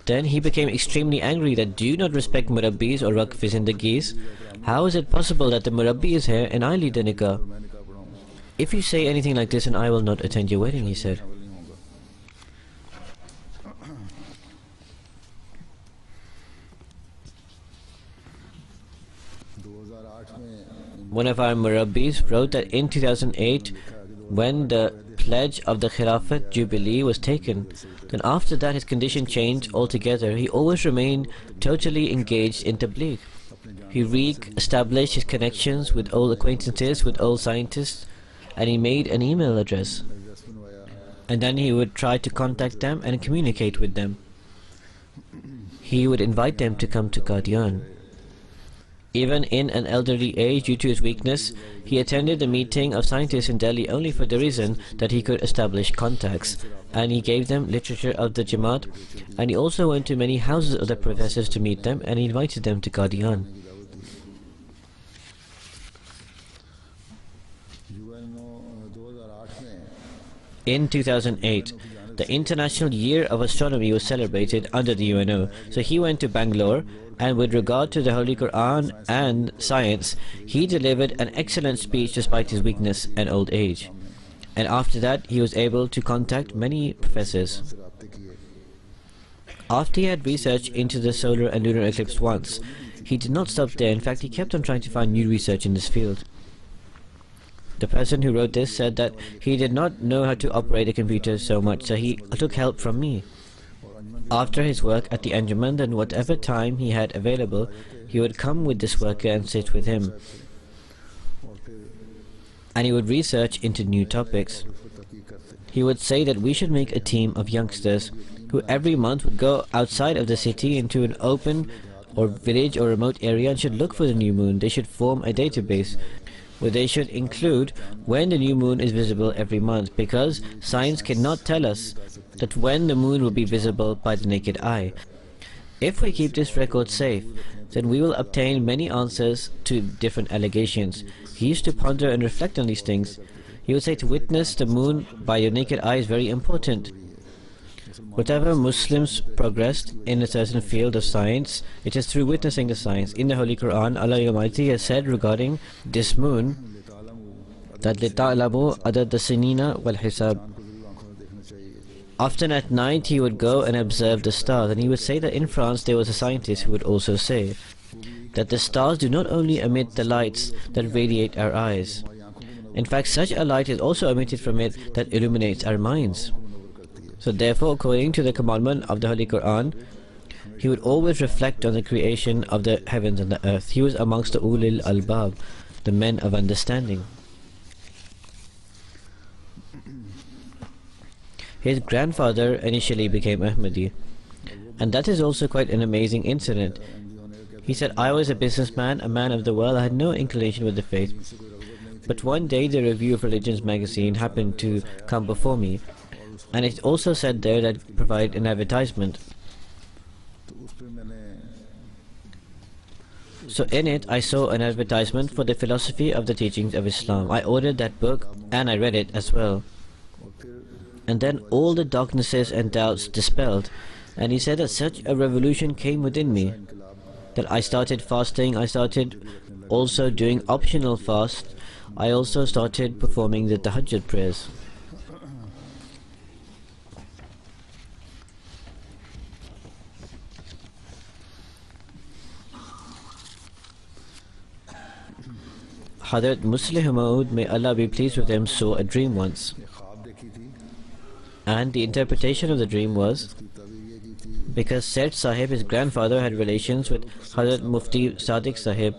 Then he became extremely angry that do you not respect Murabbis or Waqf Zindagis? How is it possible that the Murabbi is here and I lead the nikah? If you say anything like this, and I will not attend your wedding, he said. One of our Murabbis wrote that in 2008, when the pledge of the Khilafat Jubilee was taken, then after that his condition changed altogether. He always remained totally engaged in Tabligh. He re-established his connections with old acquaintances, with old scientists, and he made an email address. And then he would try to contact them and communicate with them. He would invite them to come to Qadian. Even in an elderly age, due to his weakness, he attended the meeting of scientists in Delhi only for the reason that he could establish contacts, and he gave them literature of the jmaat, and he also went to many houses of the professors to meet them, and he invited them to Qadian. In 2008, the International Year of Astronomy was celebrated under the UNO, so he went to Bangalore, and with regard to the Holy Qur'an and science, he delivered an excellent speech despite his weakness and old age. And after that, he was able to contact many professors. After he had researched into the solar and lunar eclipse once, he did not stop there. In fact, he kept on trying to find new research in this field. The person who wrote this said that he did not know how to operate a computer so much, so he took help from me. After his work at the Anjuman, then whatever time he had available, he would come with this worker and sit with him. And he would research into new topics. He would say that we should make a team of youngsters who every month would go outside of the city into an open or village or remote area and should look for the new moon. They should form a database where they should include when the new moon is visible every month, because science cannot tell us that when the moon will be visible by the naked eye. If we keep this record safe, then we will obtain many answers to different allegations. He used to ponder and reflect on these things. He would say to witness the moon by your naked eye is very important. Whatever Muslims progressed in a certain field of science, it is through witnessing the science. In the Holy Qur'an, Allah Almighty has said regarding this moon that لِتَعْلَمُوا عَدَدَ السِّنِينَ وَالْحِسَابِ. Often at night he would go and observe the stars, and he would say that in France there was a scientist who would also say that the stars do not only emit the lights that radiate our eyes. In fact, such a light is also emitted from it that illuminates our minds. So therefore, according to the commandment of the Holy Qur'an, he would always reflect on the creation of the heavens and the earth. He was amongst the ulil albab, the men of understanding. His grandfather initially became Ahmadi, and that is also quite an amazing incident. He said, I was a businessman, a man of the world, I had no inclination with the faith. But one day the Review of Religions magazine happened to come before me, and it also said there that provide an advertisement. So in it I saw an advertisement for the philosophy of the teachings of Islam. I ordered that book and I read it as well. And then all the darknesses and doubts dispelled, and he said that such a revolution came within me that I started fasting. I started also doing optional fast. I also started performing the tahajjud prayers. Hazrat Muslih Maud, may Allah be pleased with him, saw a dream once. And the interpretation of the dream was because Said Sahib, his grandfather, had relations with Hazrat Mufti Sadiq Sahib,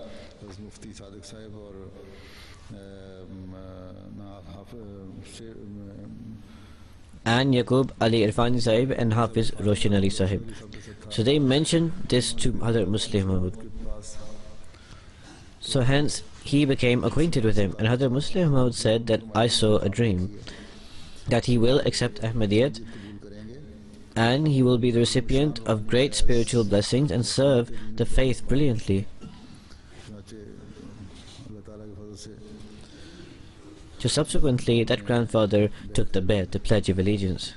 and Yaqub Ali Irfani Sahib and Hafiz Roshan Ali Sahib. So they mentioned this to Hazrat Muslih Maud. So hence he became acquainted with him, and Hazrat Muslih Maud said that I saw a dream that he will accept Ahmadiyyat and he will be the recipient of great spiritual blessings and serve the faith brilliantly. So subsequently that grandfather took the bet, the pledge of allegiance.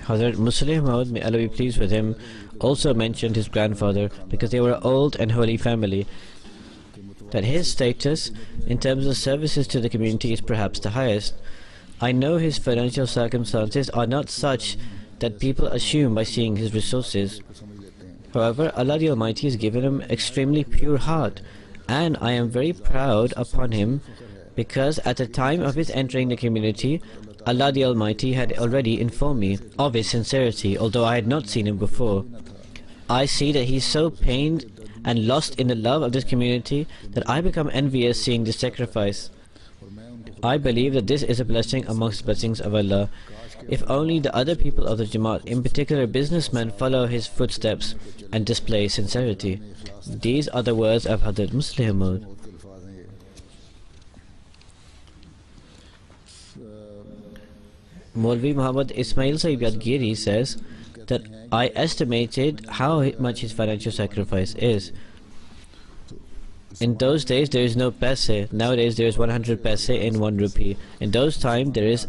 Hazrat Muslih Maud, may Allah be pleased with him, also mentioned his grandfather, because they were an old and holy family, that his status in terms of services to the community is perhaps the highest. I know his financial circumstances are not such that people assume by seeing his resources. However, Allah the Almighty has given him extremely pure heart, and I am very proud upon him, because at the time of his entering the community, Allah the Almighty had already informed me of his sincerity, although I had not seen him before. I see that he is so pained and lost in the love of this community that I become envious seeing this sacrifice. I believe that this is a blessing amongst blessings of Allah. If only the other people of the jmaat, in particular businessmen, follow his footsteps and display sincerity. These are the words of Hazrat Muslih Maud. Maulvi Muhammad Ismail Sahib Yadgiri says that I estimated how much his financial sacrifice is. In those days there is no paise. Nowadays there is 100 paise in 1 rupee. In those times there is